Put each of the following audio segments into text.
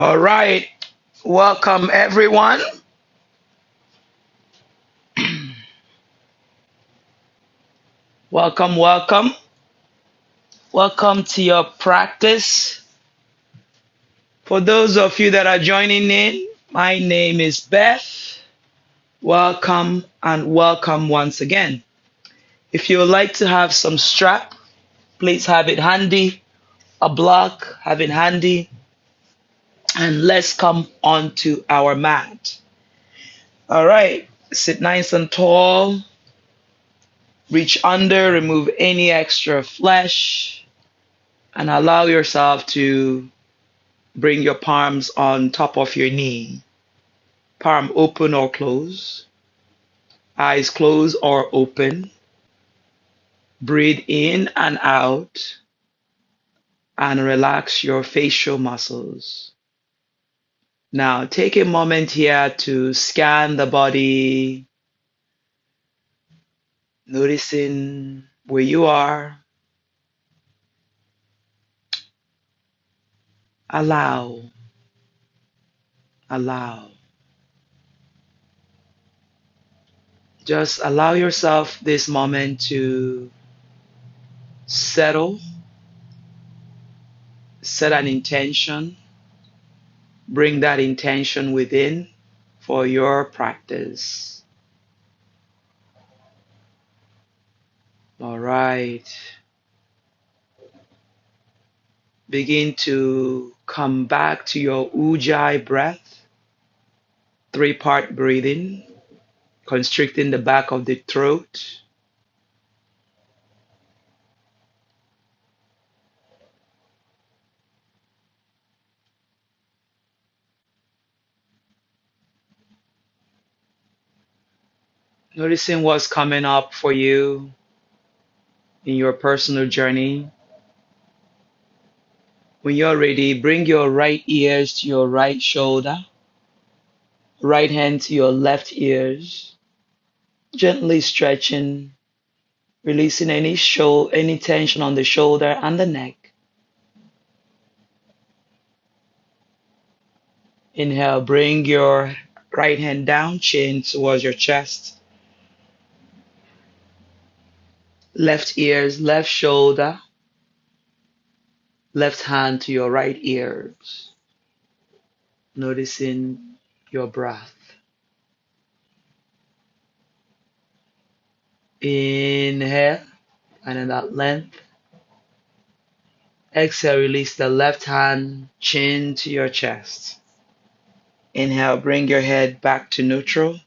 All right. Welcome, everyone. Welcome, welcome. Welcome to your practice. For those of you that are joining in, my name is Beth. Welcome and welcome once again. If you would like to have some strap, please have it handy. A block, have it handy. And let's come onto our mat. All right. Sit nice and tall. Reach under, remove any extra flesh, and allow yourself to bring your palms on top of your knee. Palm open or closed. Eyes closed or open. Breathe in and out and relax your facial muscles. Now take a moment here to scan the body, noticing where you are. Allow. Just allow yourself this moment to settle, set an intention, bring that intention within for your practice. All right. Begin to come back to your Ujjayi breath, 3-part breathing, constricting the back of the throat. Noticing what's coming up for you in your personal journey. When you're ready, bring your right ears to your right shoulder, right hand to your left ears, gently stretching, releasing any tension on the shoulder and the neck. Inhale, bring your right hand down, chin towards your chest. Left ears, left shoulder, left hand to your right ears. Noticing your breath. Inhale, and in that length. Exhale, release the left hand, chin to your chest. Inhale, bring your head back to neutral.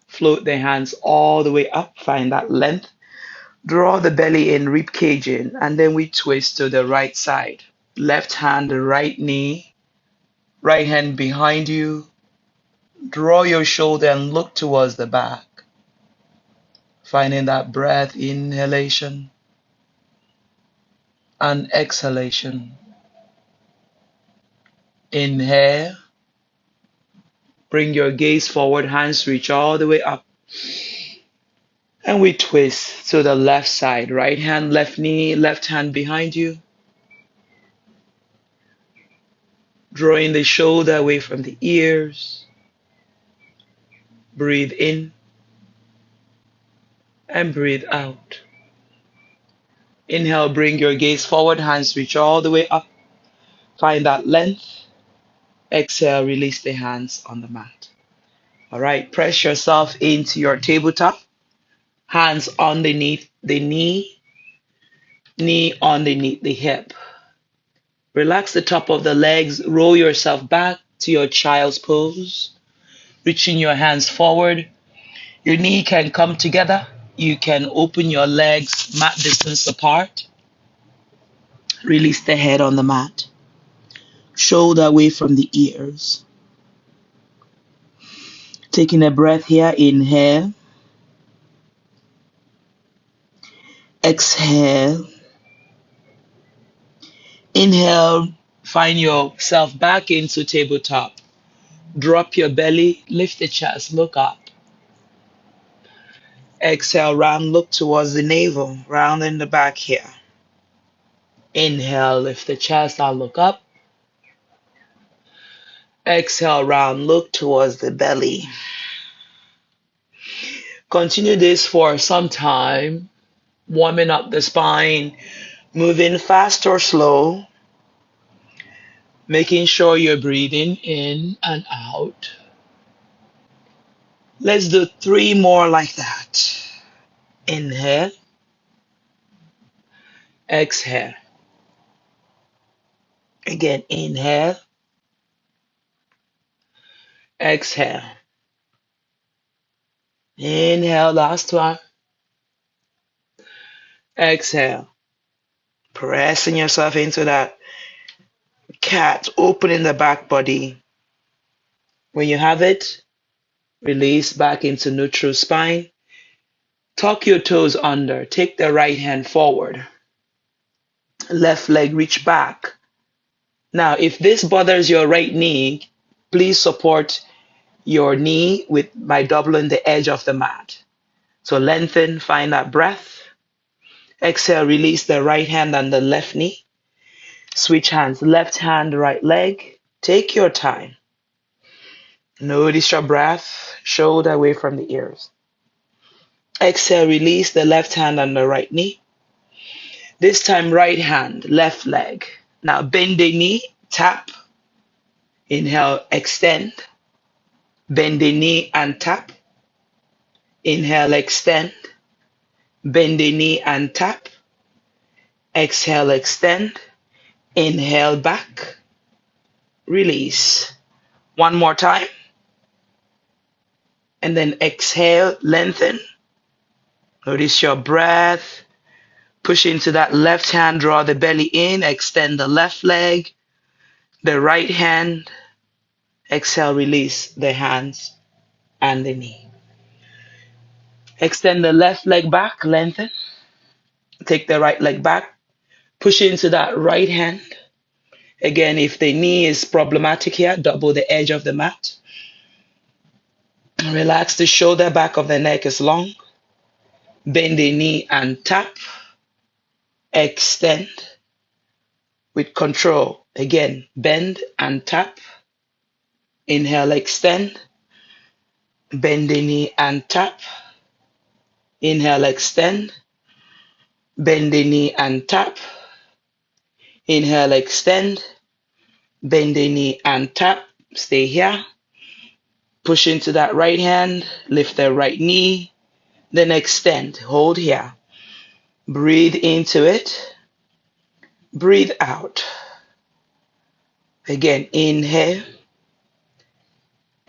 Float the hands all the way up, find that length. Draw the belly in, rib cage in, and then we twist to the right side. Left hand, the right knee, right hand behind you. Draw your shoulder and look towards the back. Finding that breath, inhalation and exhalation. Inhale. Bring your gaze forward, hands reach all the way up. And we twist to the left side. Right hand, left knee, left hand behind you. Drawing the shoulder away from the ears. Breathe in and breathe out. Inhale, bring your gaze forward, hands reach all the way up. Find that length. Exhale, release the hands on the mat. All right, press yourself into your tabletop. Hands underneath the knee, knee underneath the hip. Relax the top of the legs, roll yourself back to your child's pose. Reaching your hands forward. Your knee can come together. You can open your legs mat distance apart. Release the head on the mat. Shoulder away from the ears. Taking a breath here, inhale. Exhale. Inhale, find yourself back into tabletop. Drop your belly, lift the chest, look up. Exhale, round, look towards the navel, round in the back here. Inhale, lift the chest, I'll look up. Exhale, round look towards the belly. Continue this for some time, warming up the spine, moving fast or slow, making sure you're breathing in and out. Let's do 3 more like that. Inhale, exhale. Again, inhale, exhale. Inhale, last one. Exhale. Pressing yourself into that cat, opening the back body. When you have it, release back into neutral spine. Tuck your toes under. Take the right hand forward. Left leg reach back. Now, if this bothers your right knee, please support your knee by doubling the edge of the mat. So lengthen, find that breath. Exhale, release the right hand and the left knee. Switch hands, left hand, right leg. Take your time. Notice your breath, shoulder away from the ears. Exhale, release the left hand and the right knee. This time, right hand, left leg. Now bend the knee, tap. Inhale, extend. Bend the knee and tap. Inhale, extend. Bend the knee and tap. Exhale, extend. Inhale, back. Release. One more time. And then exhale, lengthen. Notice your breath. Push into that left hand, draw the belly in, extend the left leg, the right hand. Exhale, release the hands and the knee. Extend the left leg back, lengthen. Take the right leg back. Push into that right hand. Again, if the knee is problematic here, double the edge of the mat. Relax the shoulder, back of the neck is long. Bend the knee and tap. Extend with control. Again, bend and tap. Inhale, extend. Bend the knee and tap. Inhale, extend. Bend the knee and tap. Inhale, extend. Bend the knee and tap. Stay here. Push into that right hand. Lift the right knee. Then extend. Hold here. Breathe into it. Breathe out. Again, inhale.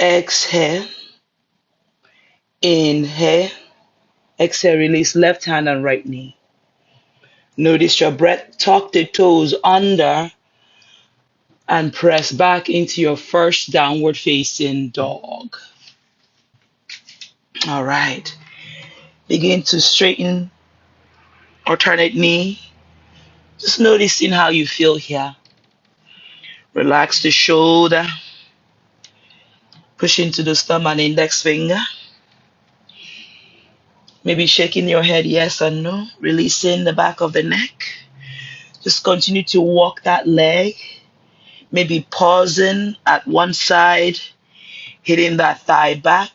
Exhale. Inhale. Exhale, release left hand and right knee. Notice your breath. Tuck the toes under and press back into your first downward facing dog. All right. Begin to straighten alternate knee. Just noticing how you feel here. Relax the shoulder. Push into the thumb and index finger. Maybe shaking your head yes or no. Releasing the back of the neck. Just continue to walk that leg. Maybe pausing at one side. Hitting that thigh back.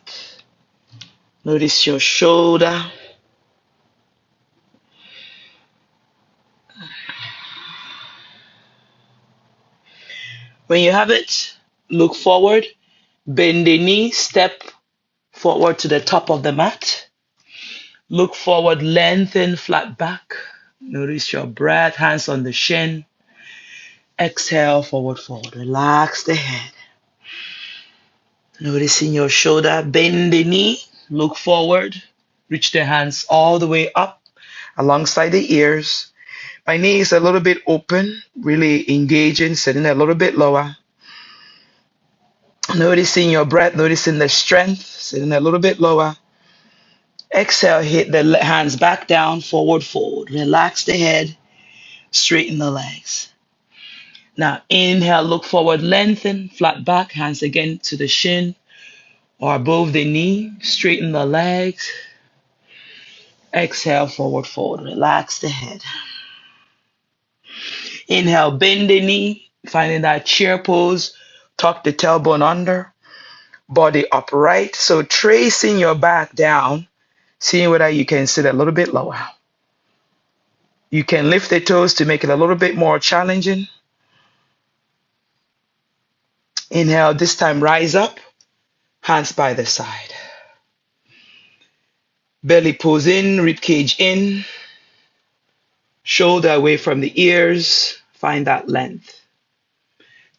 Notice your shoulder. When you have it, look forward. Bend the knee. Step forward to the top of the mat. Look forward, lengthen, flat back. Notice your breath, hands on the shin. Exhale, forward fold. Relax the head. Noticing your shoulder, bend the knee, look forward. Reach the hands all the way up alongside the ears. My knee is a little bit open, really engaging, sitting a little bit lower. Noticing your breath, noticing the strength, sitting a little bit lower. Exhale, hit the hands back down, forward fold. Relax the head, straighten the legs. Now, inhale, look forward, lengthen, flat back, hands again to the shin or above the knee, straighten the legs. Exhale, forward fold, relax the head. Inhale, bend the knee, finding that chair pose. Tuck the tailbone under, body upright. So tracing your back down, seeing whether you can sit a little bit lower. You can lift the toes to make it a little bit more challenging. Inhale, this time rise up, hands by the side. Belly pulls in, rib cage in, shoulder away from the ears, find that length.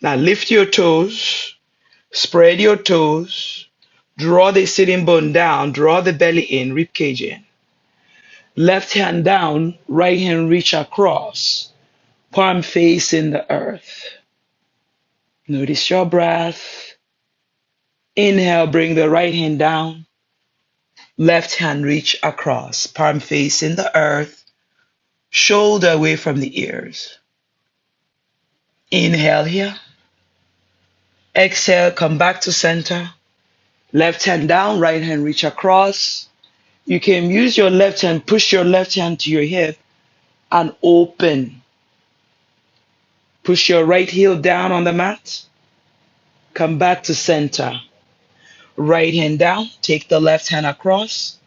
Now lift your toes, spread your toes, draw the sitting bone down, draw the belly in, rib cage in. Left hand down, right hand reach across, palm facing the earth. Notice your breath. Inhale, bring the right hand down. Left hand reach across, palm facing the earth, shoulder away from the ears. Inhale here. Exhale, come back to center. Left hand down, right hand reach across. You can use your left hand, push your left hand to your hip and open. Push your right heel down on the mat. Come back to center. Right hand down, take the left hand across.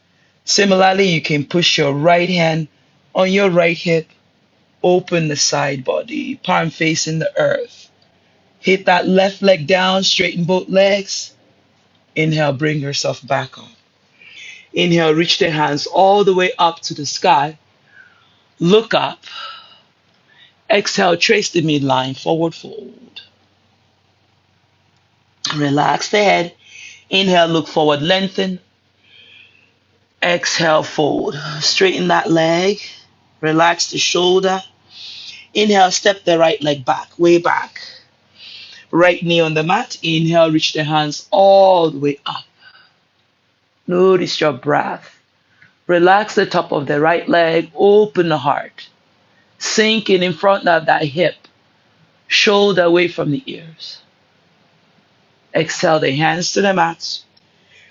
Similarly, you can push your right hand on your right hip, open the side body, palm facing the earth. Hit that left leg down, straighten both legs. Inhale, bring yourself back up. Inhale, reach the hands all the way up to the sky. Look up. Exhale, trace the midline, forward fold. Relax the head. Inhale, look forward, lengthen. Exhale, fold. Straighten that leg. Relax the shoulder. Inhale, step the right leg back, way back. Right knee on the mat. Inhale, reach the hands all the way up. Notice your breath. Relax the top of the right leg. Open the heart. Sinking in front of that hip. Shoulder away from the ears. Exhale the hands to the mat.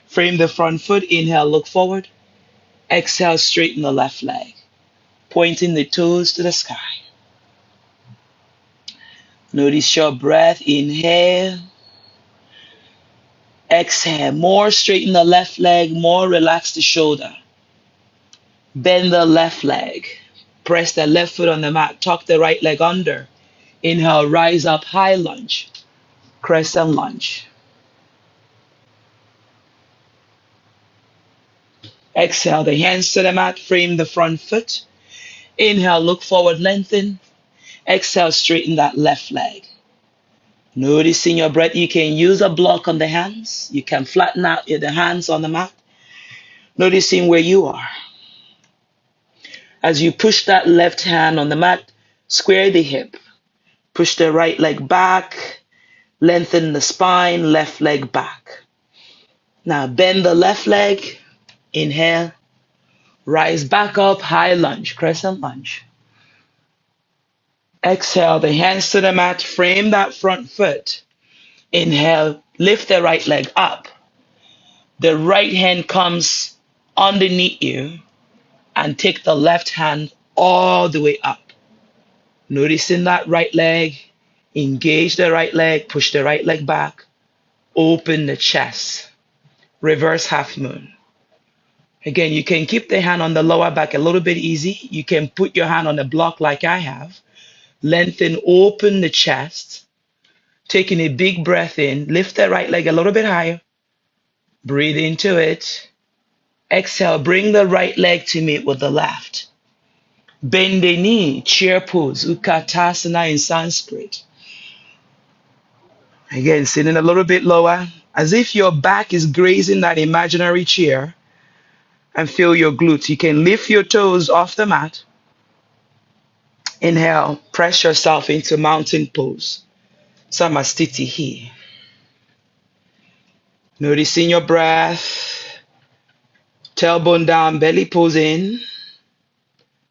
Frame the front foot. Inhale, look forward. Exhale, straighten the left leg. Pointing the toes to the sky. Notice your breath. Inhale. Exhale. More straighten the left leg. More relax the shoulder. Bend the left leg. Press the left foot on the mat. Tuck the right leg under. Inhale, rise up, high lunge. Crescent lunge. Exhale, the hands to the mat. Frame the front foot. Inhale, look forward, lengthen. Exhale, straighten that left leg. Noticing your breath, you can use a block on the hands. You can flatten out the hands on the mat. Noticing where you are. As you push that left hand on the mat, square the hip. Push the right leg back. Lengthen the spine, left leg back. Now bend the left leg. Inhale. Rise back up, high lunge, crescent lunge. Exhale, the hands to the mat, frame that front foot. Inhale, lift the right leg up. The right hand comes underneath you and take the left hand all the way up. Noticing that right leg, engage the right leg, push the right leg back, open the chest, reverse half moon. Again, you can keep the hand on the lower back a little bit easy. You can put your hand on the block like I have. Lengthen, open the chest. Taking a big breath in. Lift the right leg a little bit higher. Breathe into it. Exhale, bring the right leg to meet with the left. Bend the knee, chair pose, Utkatasana in Sanskrit. Again, sitting a little bit lower, as if your back is grazing that imaginary chair. And feel your glutes. You can lift your toes off the mat. Inhale, press yourself into mountain pose. Samastiti here. Noticing your breath. Tailbone down, belly pose in.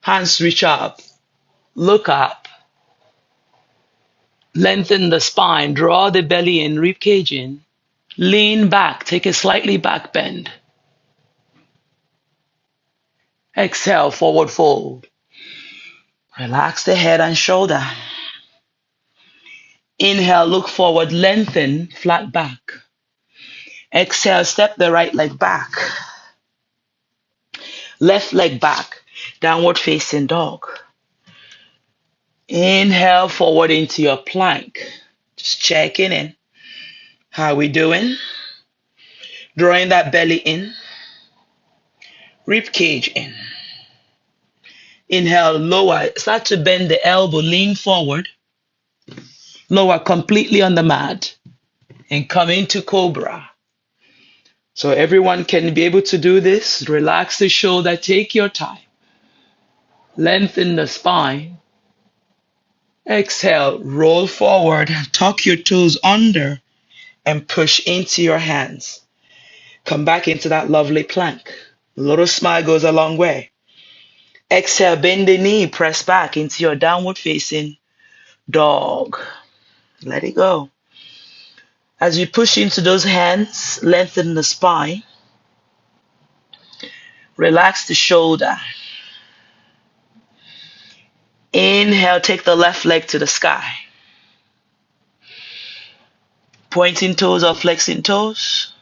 Hands reach up. Look up. Lengthen the spine. Draw the belly in, rib cage in. Lean back. Take a slightly back bend. Exhale, forward fold. Relax the head and shoulder. Inhale, look forward, lengthen, flat back. Exhale, step the right leg back. Left leg back, downward facing dog. Inhale forward into your plank. Just checking in. How we doing? Drawing that belly in. Rib cage in. Inhale, lower. Start to bend the elbow, lean forward. Lower completely on the mat. And come into cobra. So everyone can be able to do this. Relax the shoulder. Take your time. Lengthen the spine. Exhale, roll forward. Tuck your toes under and push into your hands. Come back into that lovely plank. A little smile goes a long way. Exhale, bend the knee, press back into your downward facing dog. Let it go. As you push into those hands, lengthen the spine. Relax the shoulder. Inhale, take the left leg to the sky. Pointing toes or flexing toes.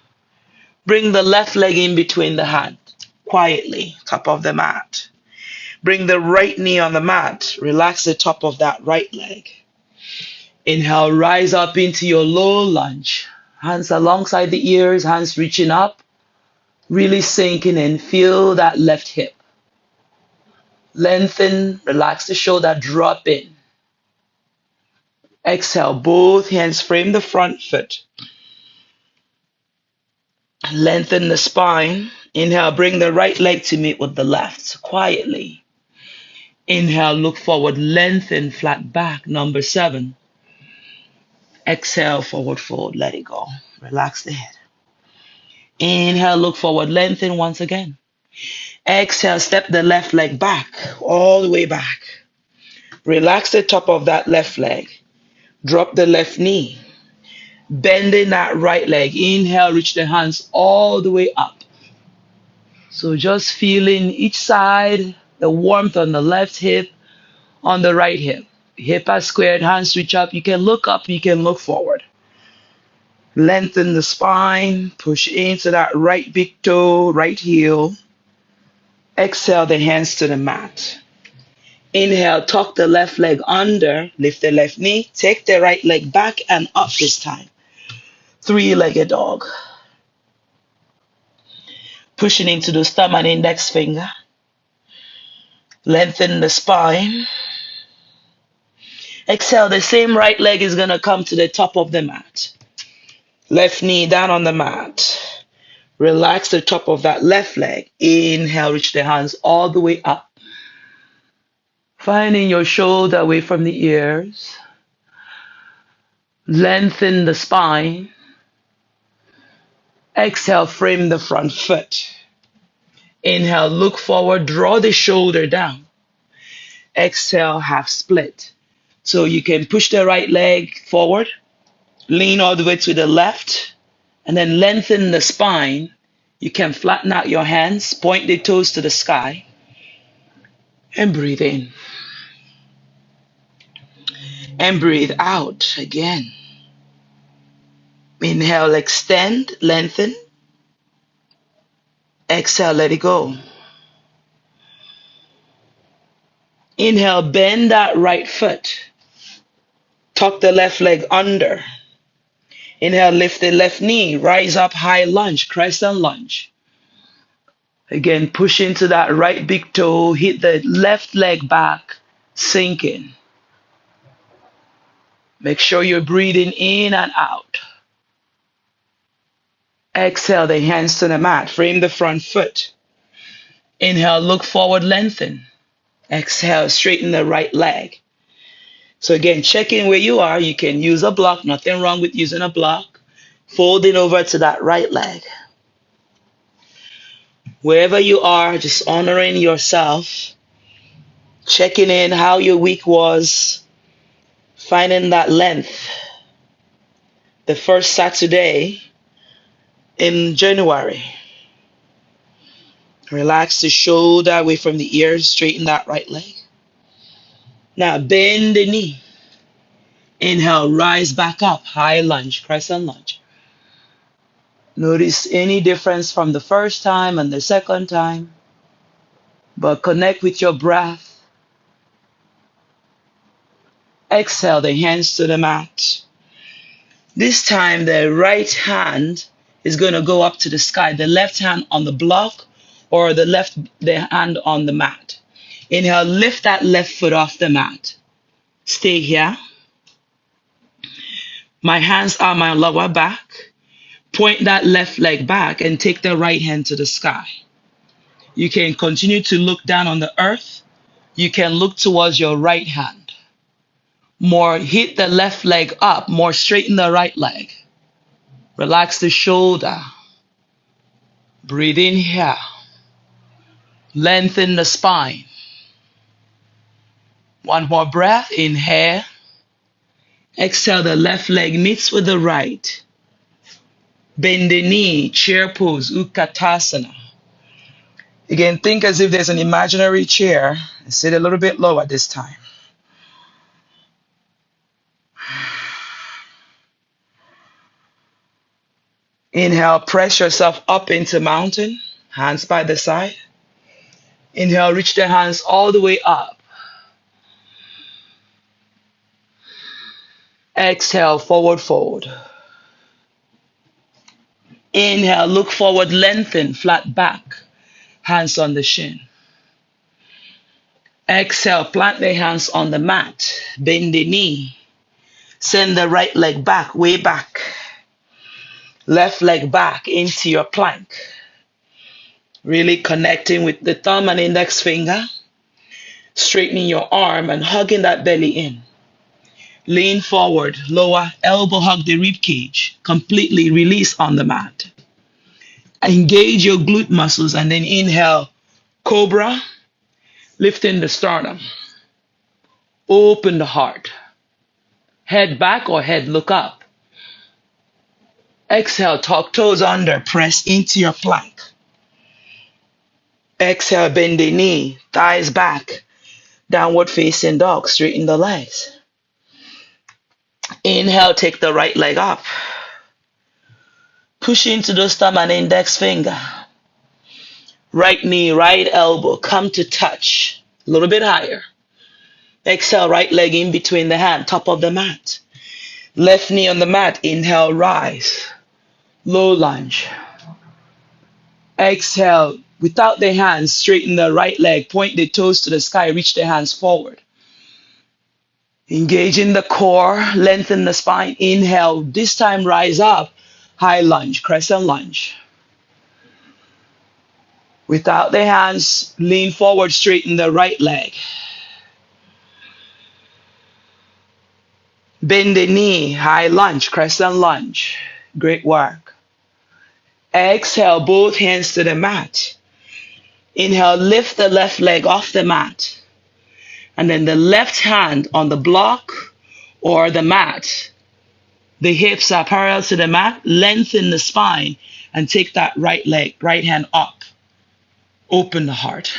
Bring the left leg in between the hand. Quietly, top of the mat. Bring the right knee on the mat. Relax the top of that right leg. Inhale, rise up into your low lunge. Hands alongside the ears, hands reaching up. Really sinking in. Feel that left hip. Lengthen, relax the shoulder, drop in. Exhale, both hands frame the front foot. Lengthen the spine. Inhale, bring the right leg to meet with the left. Quietly. Inhale, look forward, lengthen, flat back. Number 7. Exhale, forward fold, let it go. Relax the head. Inhale, look forward, lengthen once again. Exhale, step the left leg back, all the way back. Relax the top of that left leg. Drop the left knee. Bending that right leg. Inhale, reach the hands all the way up. So just feeling each side, the warmth on the left hip, on the right hip. Hip are squared, hands reach up. You can look up, you can look forward. Lengthen the spine, push into that right big toe, right heel. Exhale the hands to the mat. Inhale, tuck the left leg under, lift the left knee, take the right leg back and up this time. 3-legged dog. Pushing into the thumb and index finger. Lengthen the spine. Exhale, the same right leg is going to come to the top of the mat. Left knee down on the mat. Relax the top of that left leg. Inhale, reach the hands all the way up. Finding your shoulder away from the ears. Lengthen the spine. Exhale, frame the front foot. Inhale, look forward, draw the shoulder down. Exhale, half split. So you can push the right leg forward, lean all the way to the left, and then lengthen the spine. You can flatten out your hands, point the toes to the sky, and breathe in. And breathe out again. Inhale, extend, lengthen. Exhale, let it go. Inhale, bend that right foot. Tuck the left leg under. Inhale, lift the left knee. Rise up, high lunge, crescent lunge. Again, push into that right big toe. Hit the left leg back, sink in. Make sure you're breathing in and out. Exhale, the hands to the mat. Frame the front foot. Inhale, look forward, lengthen. Exhale, straighten the right leg. So again, check in where you are. You can use a block. Nothing wrong with using a block. Folding over to that right leg. Wherever you are, just honoring yourself. Checking in how your week was. Finding that length. The first Saturday in January. Relax the shoulder away from the ears. Straighten that right leg. Now bend the knee. Inhale, rise back up, high lunge, crescent lunge. Notice any difference from the first time and the second time, but connect with your breath. Exhale, the hands to the mat. This time, the right hand is going to go up to the sky, the left hand on the block or the hand on the mat. Inhale, lift that left foot off the mat. Stay here. My hands are my lower back. Point that left leg back and take the right hand to the sky. You can continue to look down on the earth. You can look towards your right hand. More hit the left leg up, more straighten the right leg. Relax the shoulder. Breathe in here. Lengthen the spine. One more breath. Inhale. Exhale, the left leg meets with the right. Bend the knee, chair pose, Utkatasana. Again, think as if there's an imaginary chair. Sit a little bit lower this time. Inhale, press yourself up into mountain, hands by the side. Inhale, reach the hands all the way up. Exhale, forward fold. Inhale, look forward, lengthen, flat back, hands on the shin. Exhale, plant the hands on the mat, bend the knee. Send the right leg back, way back. Left leg back into your plank. Really connecting with the thumb and index finger. Straightening your arm and hugging that belly in. Lean forward, lower, elbow hug the rib cage. Completely release on the mat. Engage your glute muscles and then inhale, cobra, lifting the sternum. Open the heart. Head back or head look up. Exhale, tuck toes under, press into your plank. Exhale, bend the knee, thighs back, downward facing dog, straighten the legs. Inhale, take the right leg up. Push into the thumb and index finger. Right knee, right elbow, come to touch, a little bit higher. Exhale, right leg in between the hand, top of the mat. Left knee on the mat, inhale, rise. Low lunge. Exhale, without the hands, straighten the right leg, point the toes to the sky, reach the hands forward. Engage in the core, lengthen the spine. Inhale, this time rise up, high lunge, crescent lunge. Without the hands, lean forward, straighten the right leg. Bend the knee, high lunge, crescent lunge. Great work. Exhale, both hands to the mat. Inhale, lift the left leg off the mat. And then the left hand on the block or the mat. The hips are parallel to the mat. Lengthen the spine and take that right leg, right hand up. Open the heart.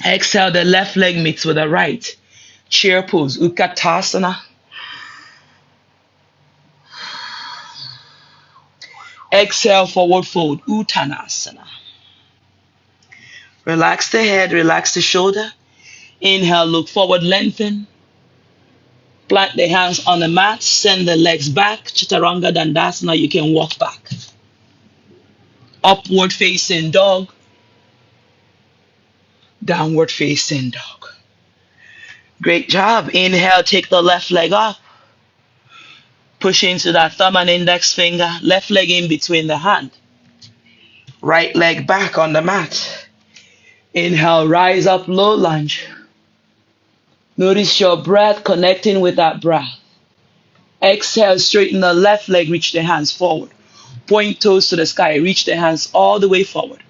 Exhale, the left leg meets with the right. Chair pose, Utkatasana. Exhale, forward fold, Uttanasana. Relax the head, relax the shoulder. Inhale, look forward, lengthen. Plant the hands on the mat, send the legs back. Chaturanga Dandasana, you can walk back. Upward facing dog. Downward facing dog. Great job. Inhale, take the left leg up. Push into that thumb and index finger. Left leg in between the hand. Right leg back on the mat. Inhale, rise up, low lunge. Notice your breath connecting with that breath. Exhale, straighten the left leg, reach the hands forward. Point toes to the sky, reach the hands all the way forward.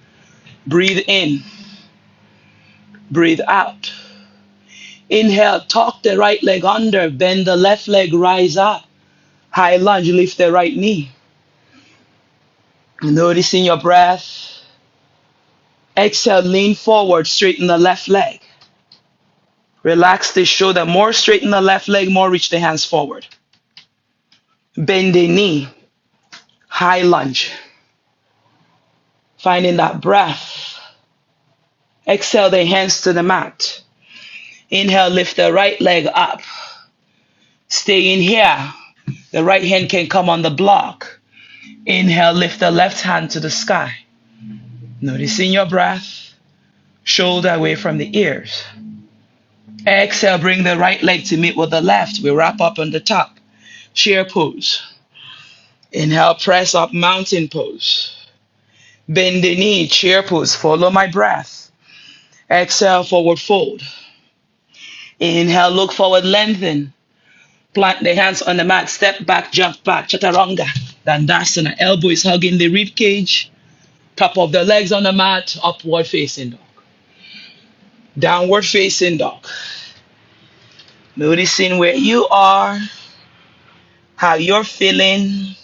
Breathe in. Breathe out. Inhale, tuck the right leg under, bend the left leg, rise up. High lunge, lift the right knee. Noticing your breath. Exhale, lean forward, straighten the left leg. Relax the shoulder. More straighten the left leg, more reach the hands forward. Bend the knee. High lunge. Finding that breath. Exhale the hands to the mat. Inhale, lift the right leg up. Stay in here. The right hand can come on the block. Inhale, lift the left hand to the sky. Noticing your breath. Shoulder away from the ears. Exhale, bring the right leg to meet with the left. We wrap up on the top. Chair pose. Inhale, press up, mountain pose. Bend the knee, chair pose. Follow my breath. Exhale, forward fold. Inhale, look forward, lengthen. Plant the hands on the mat, step back, jump back, chaturanga, dandasana. Elbow is hugging the rib cage. Top of the legs on the mat, upward facing dog. Downward facing dog. Noticing where you are, how you're feeling.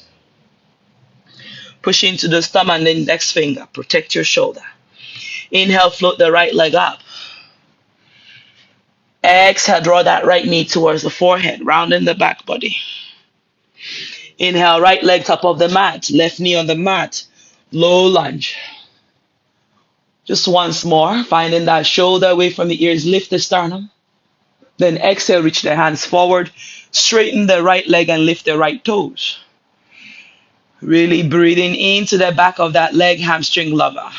Push into the thumb and the index finger. Protect your shoulder. Inhale, float the right leg up. Exhale, draw that right knee towards the forehead, rounding the back body. Inhale, right leg top of the mat, left knee on the mat, low lunge. Just once more, finding that shoulder away from the ears, lift the sternum. Then exhale, reach the hands forward, straighten the right leg and lift the right toes. Really breathing into the back of that leg, hamstring lover.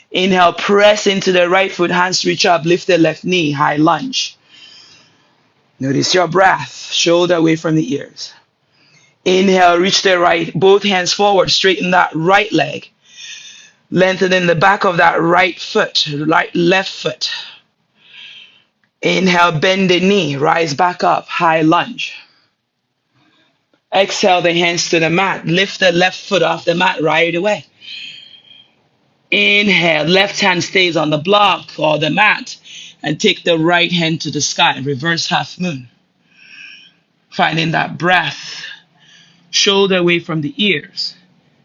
Inhale, press into the right foot, hands reach up, lift the left knee, high lunge. Notice your breath, shoulder away from the ears. Inhale, reach the right, both hands forward, straighten that right leg. Lengthening the back of that right foot, left foot. Inhale, bend the knee, rise back up, high lunge. Exhale the hands to the mat, lift the left foot off the mat right away. Inhale, left hand stays on the block or the mat and take the right hand to the sky, reverse half moon. Finding that breath, shoulder away from the ears.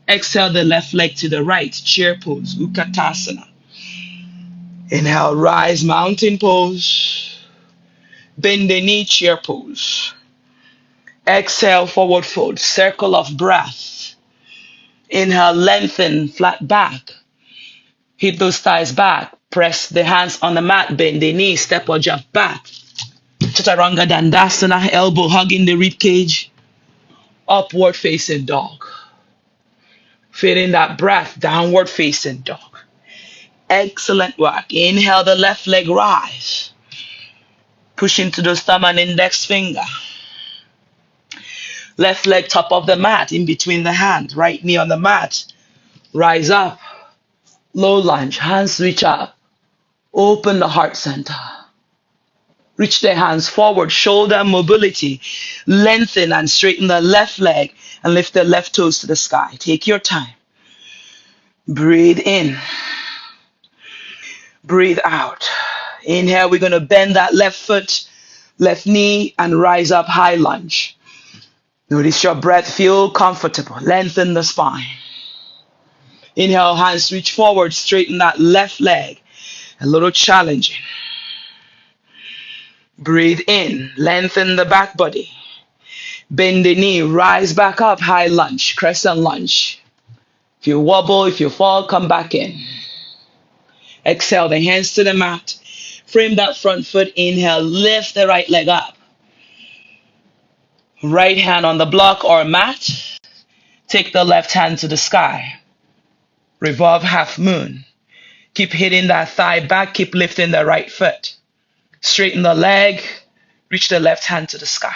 Exhale the left leg to the right, chair pose, Utkatasana. Inhale, rise, mountain pose. Bend the knee, chair pose. Exhale, forward fold, circle of breath. Inhale, lengthen, flat back. Hip those thighs back. Press the hands on the mat, bend the knee, step or jump back. Chaturanga Dandasana, elbow hugging the rib cage. Upward facing dog. Feeling that breath, downward facing dog. Excellent work. Inhale, the left leg rise. Push into the thumb and index finger. Left leg top of the mat, in between the hands. Right knee on the mat. Rise up. Low lunge, hands reach up. Open the heart center. Reach the hands forward, shoulder mobility. Lengthen and straighten the left leg and lift the left toes to the sky. Take your time. Breathe in. Breathe out. Inhale, we're going to bend that left foot, left knee, and rise up, high lunge. Notice your breath, feel comfortable. Lengthen the spine. Inhale, hands reach forward, straighten that left leg. A little challenging. Breathe in, lengthen the back body. Bend the knee, rise back up, high lunge, crescent lunge. If you wobble, if you fall, come back in. Exhale, the hands to the mat. Frame that front foot, inhale, lift the right leg up. Right hand on the block or mat. Take the left hand to the sky. Revolve half moon. Keep hitting that thigh back, keep lifting the right foot. Straighten the leg, reach the left hand to the sky.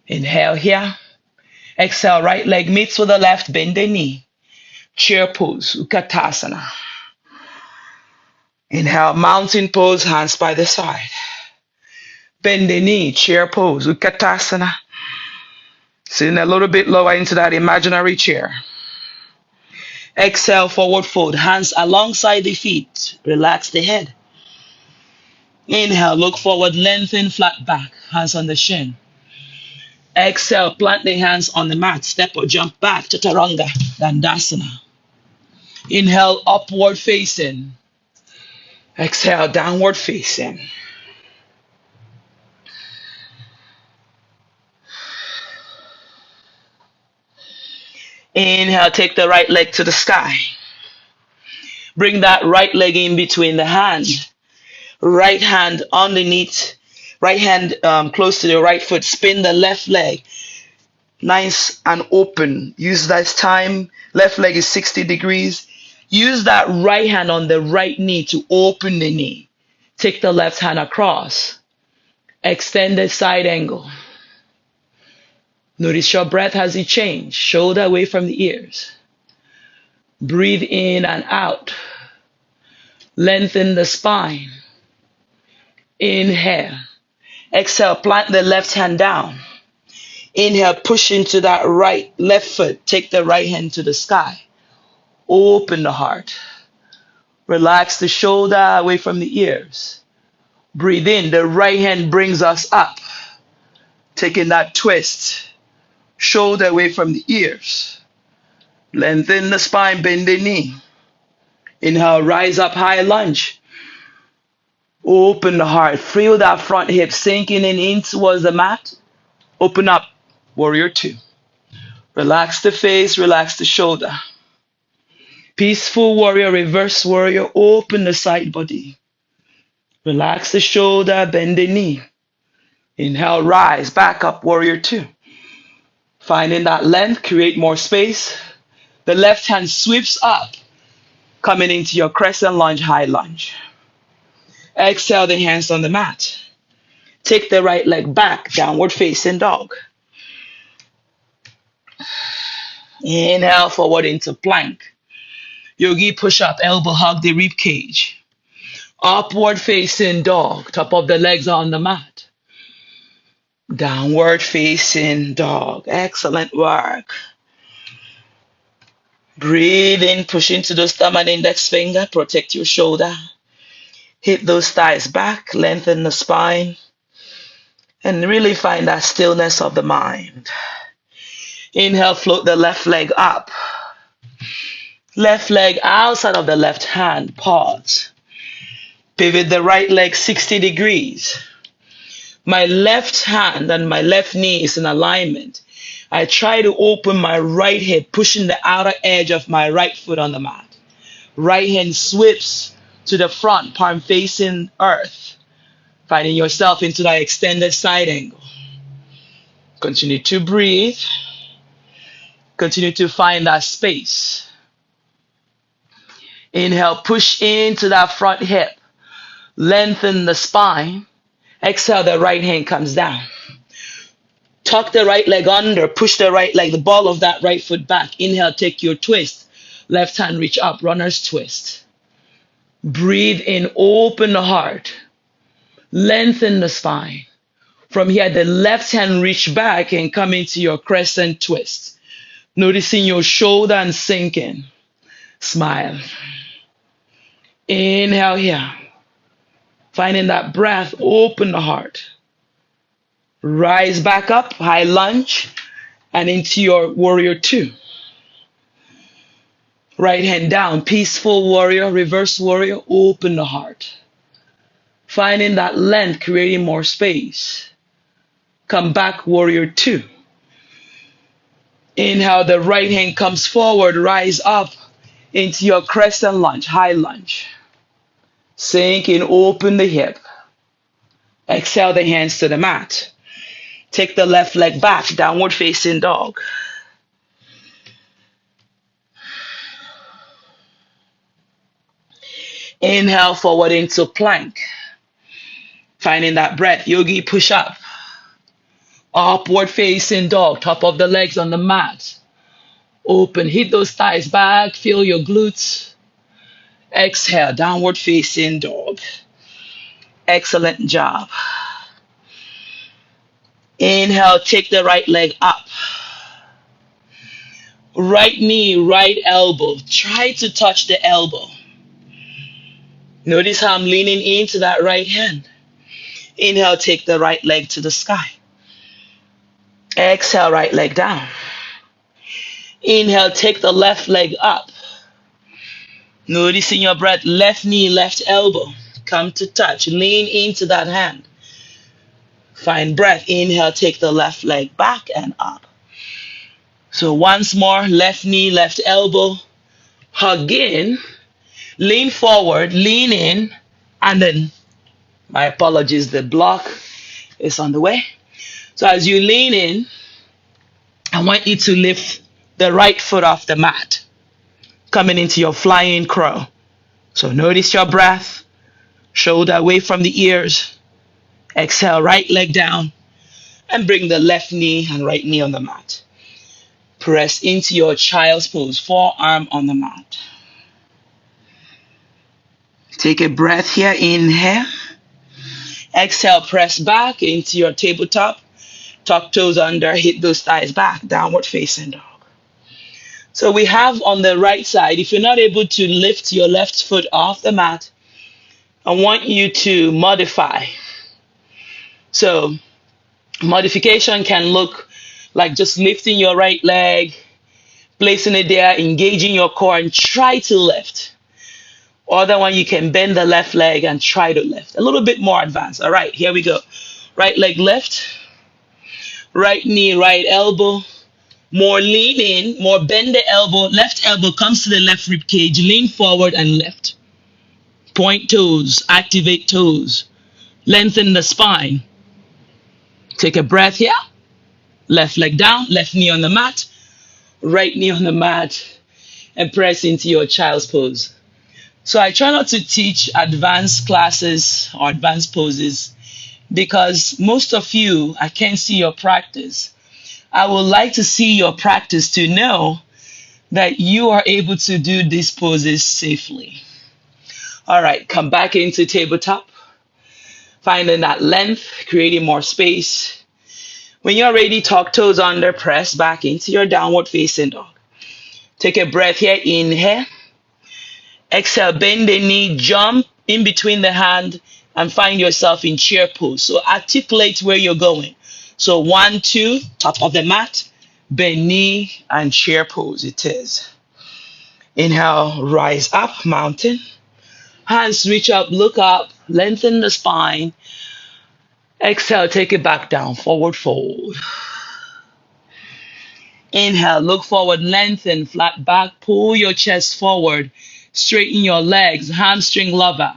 Inhale here. Exhale, right leg meets with the left, bend the knee. Chair pose, Utkatasana. Inhale, mountain pose, hands by the side. Bend the knee, chair pose, Utkatasana. Sitting a little bit lower into that imaginary chair. Exhale, forward fold, hands alongside the feet. Relax the head. Inhale, look forward, lengthen, flat back, hands on the shin. Exhale, plant the hands on the mat, step or jump back, Chaturanga Dandasana. Inhale, upward facing. Exhale, downward facing. Inhale, take the right leg to the sky. Bring that right leg in between the hand. Right hand underneath, right hand close to the right foot. Spin the left leg. Nice and open. Use that time. Left leg is 60 degrees. Use that right hand on the right knee to open the knee. Take the left hand across. Extended side angle. Notice your breath as it changes. Shoulder away from the ears. Breathe in and out. Lengthen the spine. Inhale. Exhale, plant the left hand down. Inhale, push into that left foot. Take the right hand to the sky. Open the heart. Relax the shoulder away from the ears. Breathe in. The right hand brings us up. Taking that twist. Shoulder away from the ears. Lengthen the spine, bend the knee. Inhale, rise up, high lunge. Open the heart. Feel that front hip sinking in towards the mat. Open up, warrior two. Relax the face, relax the shoulder. Peaceful warrior, reverse warrior. Open the side body. Relax the shoulder, bend the knee. Inhale, rise, back up, warrior two. Finding that length, create more space. The left hand sweeps up, coming into your crescent lunge, high lunge. Exhale the hands on the mat. Take the right leg back, downward facing dog. Inhale, forward into plank. Yogi push up, elbow hug the rib cage. Upward facing dog, top of the legs on the mat. Downward facing dog. Excellent work. Breathe in, push into those thumb and index finger, protect your shoulder. Hit those thighs back, lengthen the spine, and really find that stillness of the mind. Inhale, float the left leg up. Left leg outside of the left hand, pause. Pivot the right leg 60 degrees. My left hand and my left knee is in alignment. I try to open my right hip, pushing the outer edge of my right foot on the mat. Right hand sweeps to the front, palm facing earth. Finding yourself into that extended side angle. Continue to breathe. Continue to find that space. Inhale, push into that front hip. Lengthen the spine. Exhale, the right hand comes down. Tuck the right leg under. Push the right leg, the ball of that right foot back. Inhale, take your twist. Left hand reach up, runner's twist. Breathe in, open the heart. Lengthen the spine. From here, the left hand reach back and come into your crescent twist. Noticing your shoulder and sinking. Smile. Inhale here. Finding that breath, open the heart. Rise back up, high lunge, and into your warrior two. Right hand down, peaceful warrior, reverse warrior, open the heart. Finding that length, creating more space. Come back, warrior two. Inhale, the right hand comes forward, rise up into your crescent lunge, high lunge. Sink in, open the hip. Exhale the hands to the mat. Take the left leg back, downward facing dog. Inhale, forward into plank. Finding that breath, yogi push up. Upward facing dog, top of the legs on the mat. Open, hit those thighs back, feel your glutes. Exhale, downward facing dog. Excellent job. Inhale, take the right leg up. Right knee, right elbow. Try to touch the elbow. Notice how I'm leaning into that right hand. Inhale, take the right leg to the sky. Exhale, right leg down. Inhale, take the left leg up. Noticing your breath, left knee, left elbow. come to touch. Lean into that hand. Find breath. Inhale, take the left leg back and up. So once more, left knee, left elbow. Hug in. Lean forward, lean in. And then, my apologies, the block is on the way. So as you lean in, I want you to lift the right foot off the mat. Coming into your flying crow. So notice your breath. Shoulder away from the ears. Exhale, right leg down. And bring the left knee and right knee on the mat. Press into your child's pose. Forearm on the mat. Take a breath here. Inhale. Exhale, press back into your tabletop. Tuck toes under. Hit those thighs back. Downward facing dog. So we have on the right side, if you're not able to lift your left foot off the mat, I want you to modify. So modification can look like just lifting your right leg, placing it there, engaging your core and try to lift. Other one, you can bend the left leg and try to lift. A little bit more advanced. All right, here we go. Right leg lift, right knee, right elbow. More lean in, more bend the elbow. Left elbow comes to the left rib cage. Lean forward and lift. Point toes, activate toes. Lengthen the spine. Take a breath here. Left leg down, left knee on the mat. Right knee on the mat. And press into your child's pose. So I try not to teach advanced classes or advanced poses because most of you, I can't see your practice. I would like to see your practice to know that you are able to do these poses safely. All right, come back into tabletop. Finding that length, creating more space. When you're ready, tuck toes under, press back into your downward facing dog. Take a breath here, inhale. Exhale, bend the knee, jump in between the hand and find yourself in chair pose. So articulate where you're going. So 1, 2, top of the mat, bend knee and chair pose it is. Inhale, rise up, mountain. Hands reach up, look up, lengthen the spine. Exhale, take it back down, forward fold. Inhale, look forward, lengthen, flat back, pull your chest forward, straighten your legs, hamstring lover.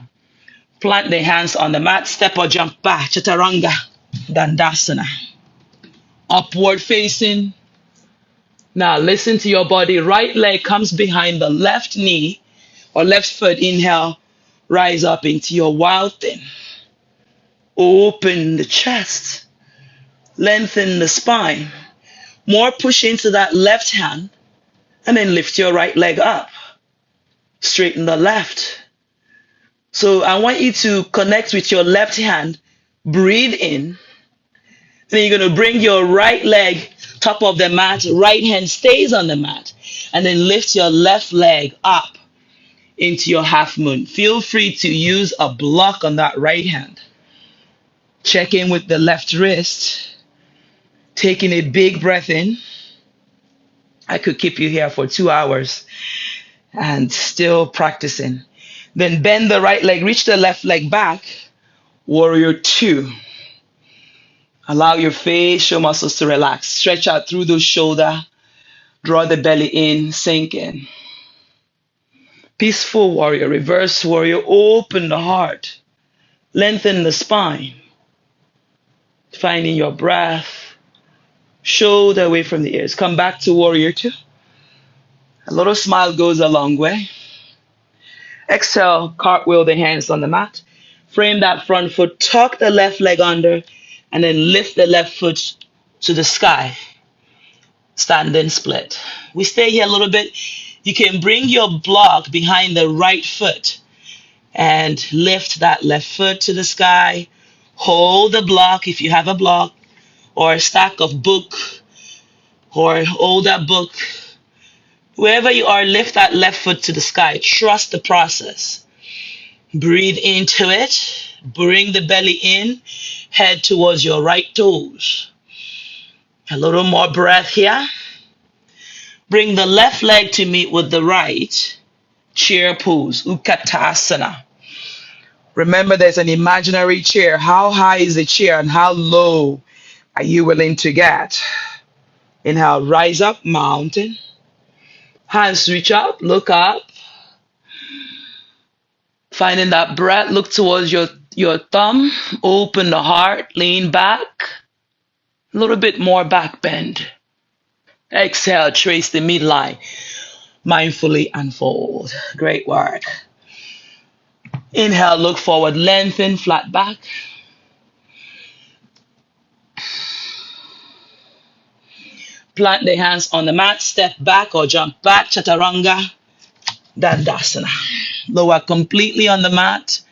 Plant the hands on the mat, step or jump back, chaturanga, dandasana. Upward facing. Now listen to your body. Right leg comes behind the left knee or left foot. Inhale, rise up into your wild thing. Open the chest. Lengthen the spine. More push into that left hand and then lift your right leg up. Straighten the left. So I want you to connect with your left hand. Breathe in. Then you're going to bring your right leg top of the mat. Right hand stays on the mat. And then lift your left leg up into your half moon. Feel free to use a block on that right hand. Check in with the left wrist. Taking a big breath in. I could keep you here for 2 hours and still practicing. Then bend the right leg, reach the left leg back. Warrior 2. Allow your facial muscles to relax. Stretch out through those shoulders. Draw the belly in, sink in. Peaceful warrior, reverse warrior. Open the heart. Lengthen the spine. Finding your breath. Shoulder away from the ears. Come back to warrior 2. A little smile goes a long way. Exhale, cartwheel the hands on the mat. Frame that front foot. Tuck the left leg under. And then lift the left foot to the sky. Standing split. We stay here a little bit. You can bring your block behind the right foot and lift that left foot to the sky. Hold the block if you have a block or a stack of book or hold that book. Wherever you are, lift that left foot to the sky. Trust the process. Breathe into it. Bring the belly in. Head towards your right toes. A little more breath here. Bring the left leg to meet with the right. Chair pose, Utkatasana. Remember, there's an imaginary chair. How high is the chair and how low are you willing to get? Inhale, rise up, mountain. Hands reach up, look up. Finding that breath, look towards your thumb. Open the heart, lean back. A little bit more back bend. Exhale, trace the midline. Mindfully unfold. Great work. Inhale, look forward, lengthen, flat back. Plant the hands on the mat, step back or jump back, chaturanga, dandasana. Lower completely on the mat.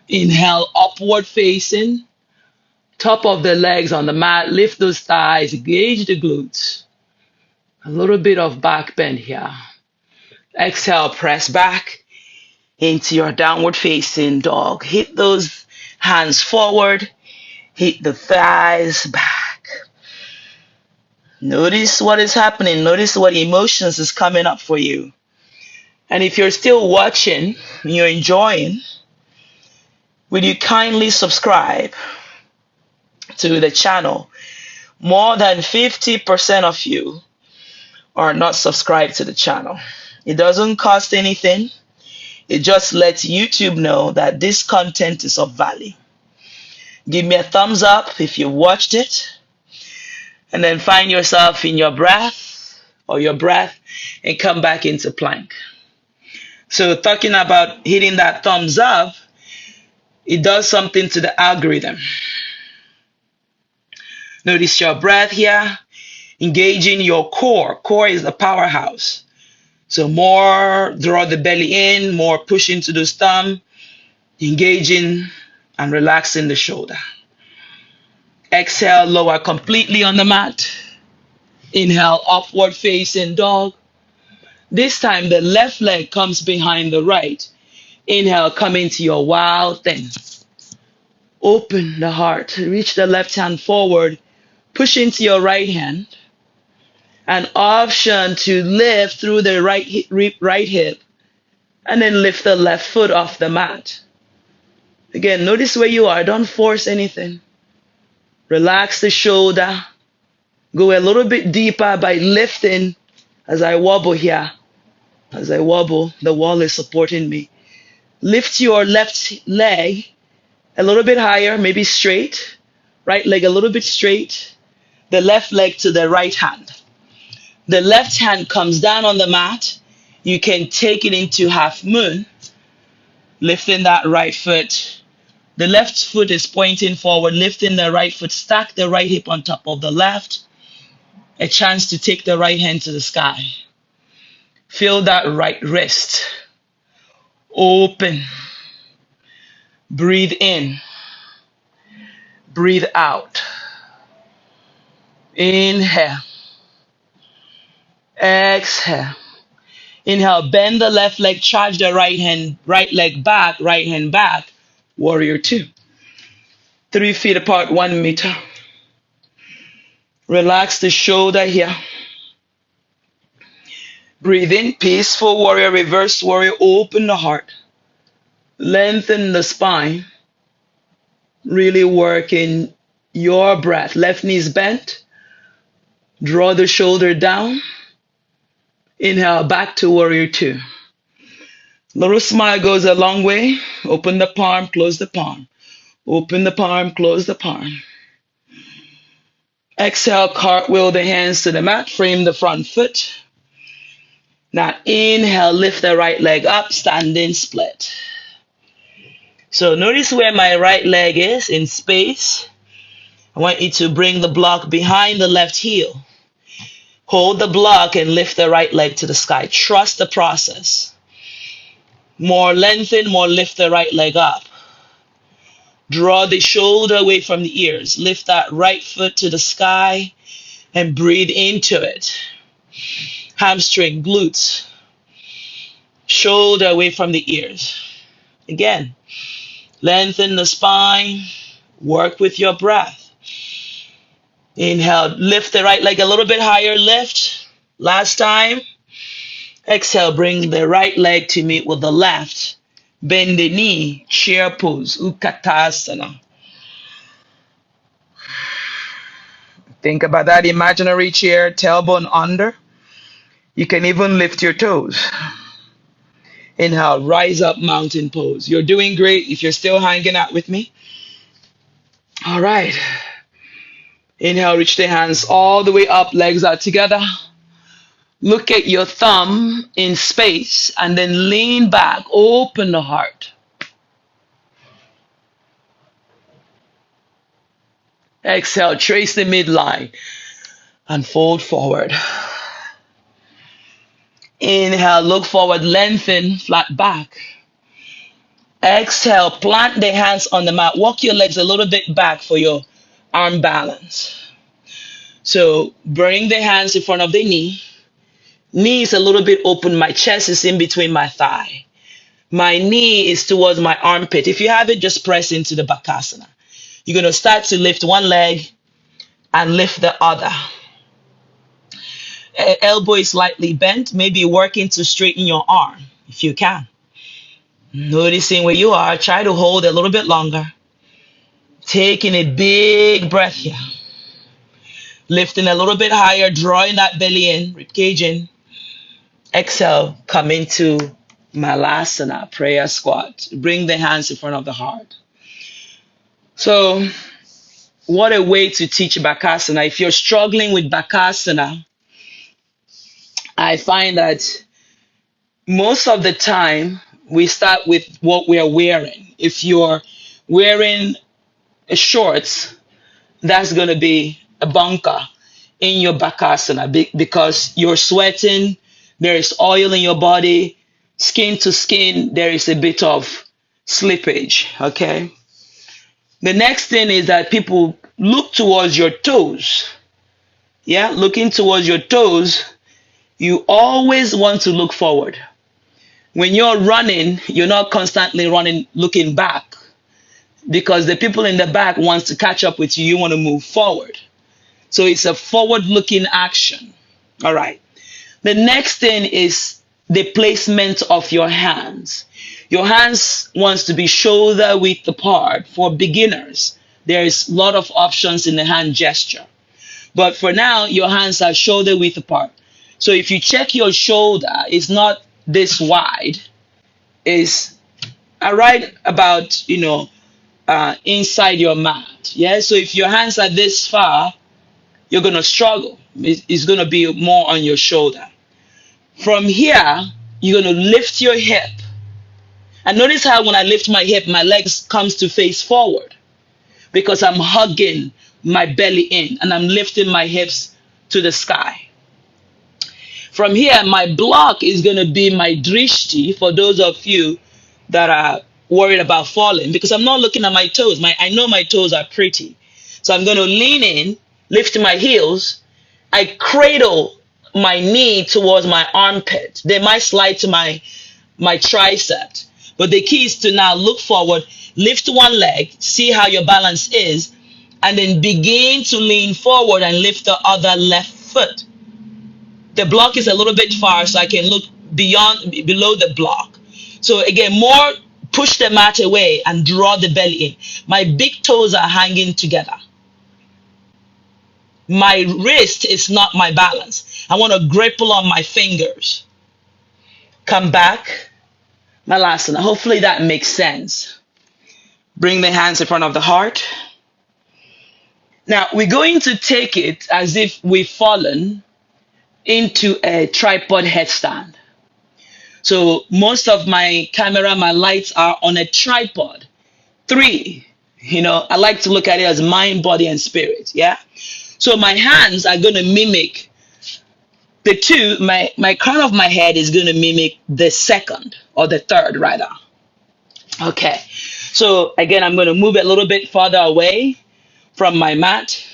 Inhale, upward facing. Top of the legs on the mat, lift those thighs, engage the glutes. A little bit of back bend here. Exhale, press back into your downward facing dog. Hit those hands forward, hit the thighs back. Notice what is happening. Notice what emotions is coming up for you. And if you're still watching, you're enjoying, will you kindly subscribe to the channel? More than 50% of you are not subscribed to the channel. It doesn't cost anything. It just lets YouTube know that this content is of value. Give me a thumbs up if you watched it. And then find yourself in your breath or your breath and come back into plank. So talking about hitting that thumbs up, it does something to the algorithm. Notice your breath here, engaging your core. Core is the powerhouse. So more draw the belly in, more push into the thumb, engaging and relaxing the shoulder. Exhale, lower completely on the mat. Inhale, upward facing dog. This time the left leg comes behind the right. Inhale, come into your wild thing. Open the heart, reach the left hand forward, push into your right hand. An option to lift through the right hip and then lift the left foot off the mat. Again, notice where you are. Don't force anything. Relax the shoulder. Go a little bit deeper by lifting as I wobble here. As I wobble, the wall is supporting me. Lift your left leg a little bit higher, maybe straight. Right leg a little bit straight. The left leg to the right hand. The left hand comes down on the mat. You can take it into half moon, lifting that right foot. The left foot is pointing forward, lifting the right foot, stack the right hip on top of the left. A chance to take the right hand to the sky. Feel that right wrist. Open. Breathe in. Breathe out. Inhale. Exhale. Inhale, bend the left leg, charge the right leg back, right hand back. Warrior two. 3 feet apart, 1 meter. Relax the shoulder here. Breathe in, peaceful warrior, reverse warrior, open the heart. Lengthen the spine. Really working your breath. Left knee is bent. Draw the shoulder down. Inhale, back to warrior two. Little smile goes a long way. Open the palm, close the palm. Open the palm, close the palm. Exhale, cartwheel the hands to the mat, frame the front foot. Now inhale, lift the right leg up, standing split. So notice where my right leg is in space. I want you to bring the block behind the left heel. Hold the block and lift the right leg to the sky. Trust the process. More lengthen, more lift the right leg up. Draw the shoulder away from the ears. Lift that right foot to the sky and breathe into it. Hamstring, glutes. Shoulder away from the ears. Again, lengthen the spine. Work with your breath. Inhale, lift the right leg a little bit higher, lift. Last time. Exhale, bring the right leg to meet with the left. Bend the knee, chair pose, Utkatasana. Think about that imaginary chair, tailbone under. You can even lift your toes. Inhale, rise up, mountain pose. You're doing great if you're still hanging out with me. All right. Inhale, reach the hands all the way up, legs are together. Look at your thumb in space and then lean back, open the heart. Exhale, trace the midline and fold forward. Inhale, look forward, lengthen, flat back. Exhale, plant the hands on the mat. Walk your legs a little bit back for your arm balance. So bring the hands in front of the knee. Knee is a little bit open. My chest is in between my thigh. My knee is towards my armpit. If you have it, just press into the Bakasana. You're going to start to lift one leg and lift the other. Elbow is slightly bent. Maybe working to straighten your arm if you can. Noticing where you are. Try to hold a little bit longer. Taking a big breath here. Lifting a little bit higher, drawing that belly in, ribcage in. Exhale, come into Malasana, prayer squat. Bring the hands in front of the heart. So, what a way to teach Bakasana. If you're struggling with Bakasana, I find that most of the time we start with what we are wearing. If you're wearing shorts, that's going to be a bunker in your Bakasana because you're sweating, there is oil in your body, skin to skin, there is a bit of slippage, okay? The next thing is that people look towards your toes. Yeah, looking towards your toes, you always want to look forward. When you're running, you're not constantly running, looking back because the people in the back wants to catch up with you. You want to move forward. So it's a forward-looking action. All right. The next thing is the placement of your hands. Your hands wants to be shoulder width apart. For beginners, there is a lot of options in the hand gesture. But for now, your hands are shoulder width apart. So if you check your shoulder, it's not this wide. It's right about, inside your mat. Yeah. So if your hands are this far, you're going to struggle. It's going to be more on your shoulder. From here, you're going to lift your hip. And notice how when I lift my hip, my legs comes to face forward because I'm hugging my belly in and I'm lifting my hips to the sky. From here, my block is going to be my drishti for those of you that are worried about falling because I'm not looking at my toes. I know my toes are pretty. So I'm going to lean in, lift my heels. I cradle my knee towards my armpit. They might slide to my tricep. But the key is to now look forward, lift one leg, see how your balance is, and then begin to lean forward and lift the other left foot. The block is a little bit far, so I can look below the block. So again, more push the mat away and draw the belly in. My big toes are hanging together. My wrist is not my balance. I want to grapple on my fingers. Come back. Malasana. Hopefully that makes sense. Bring the hands in front of the heart. Now we're going to take it as if we've fallen into a tripod headstand. So most of my camera, my lights are on a tripod. 3. I like to look at it as mind, body, and spirit. Yeah. So my hands are going to mimic the 2. My crown of my head is going to mimic the second or the third rather. Okay. So again, I'm going to move a little bit farther away from my mat.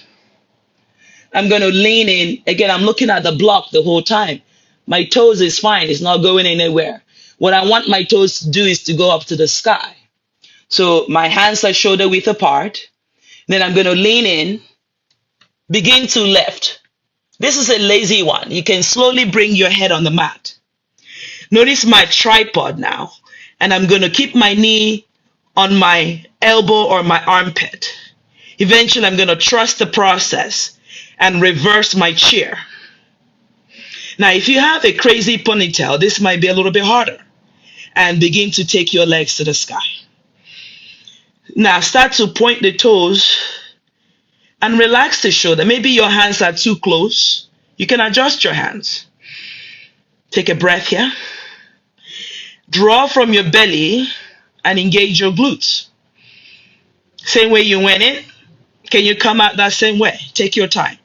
I'm going to lean in. Again, I'm looking at the block the whole time. My toes is fine. It's not going anywhere. What I want my toes to do is to go up to the sky. So my hands are shoulder width apart. Then I'm going to lean in. Begin to lift. This is a lazy one. You can slowly bring your head on the mat. Notice my tripod now. and I'm going to keep my knee on my elbow or my armpit. Eventually, I'm going to trust the process and reverse my chair. Now, if you have a crazy ponytail, this might be a little bit harder. And begin to take your legs to the sky. Now, start to point the toes and relax the shoulder. Maybe your hands are too close. You can adjust your hands. Take a breath here. Draw from your belly and engage your glutes. Same way you went in. Can you come out that same way? Take your time.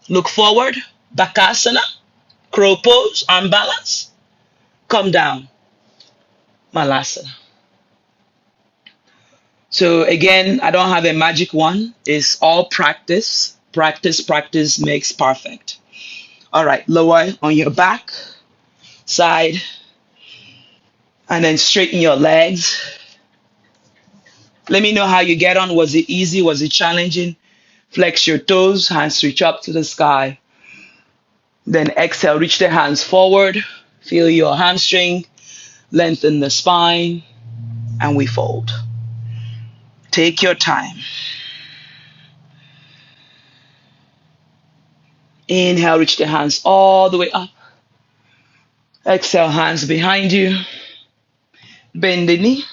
Look forward. Bakasana. Crow pose. Arm balance. Come down. Malasana. So again, I don't have a magic one. It's all practice. Practice makes perfect. All right, lower on your back, side, and then straighten your legs. Let me know how you get on. Was it easy? Was it challenging? Flex your toes, hands reach up to the sky. Then exhale, reach the hands forward. Feel your hamstring, lengthen the spine, and we fold. Take your time. Inhale, reach the hands all the way up. Exhale, hands behind you. Bend the knee.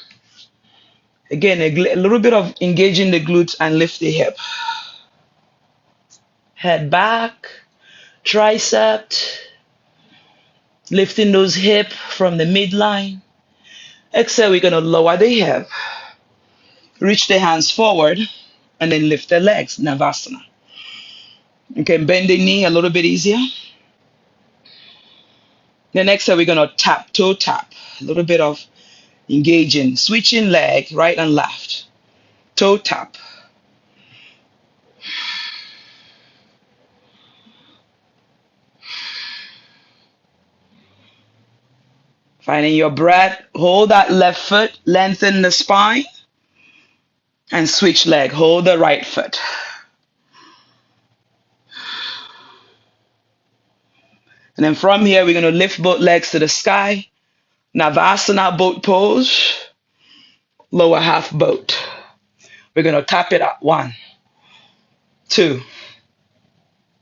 Again, a little bit of engaging the glutes and lift the hip. Head back, tricep. Lifting those hips from the midline. Exhale, we're going to lower the hip. Reach the hands forward and then lift the legs, Navasana. Okay, bend the knee a little bit easier. Then exhale, we're going to tap, toe tap. A little bit of engaging, switching leg, right and left. Toe tap. Finding your breath, hold that left foot, lengthen the spine, and switch leg. Hold the right foot. And then from here, we're going to lift both legs to the sky. Navasana, boat pose. Lower half boat. We're going to tap it up. 1, 2,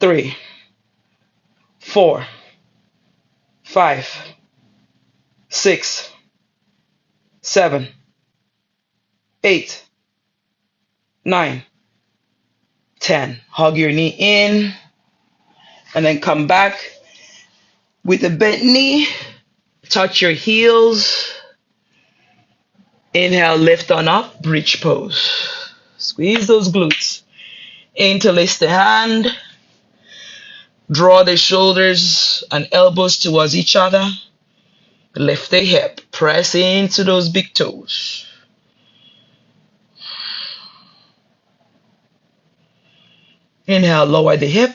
3, 4, 5, 6, 7, 8, 9, 10. Hug your knee in. And then come back with the bent knee. Touch your heels. Inhale, lift on up, bridge pose. Squeeze those glutes. Interlace the hand. Draw the shoulders and elbows towards each other. Lift the hip. Press into those big toes. Inhale, lower the hip.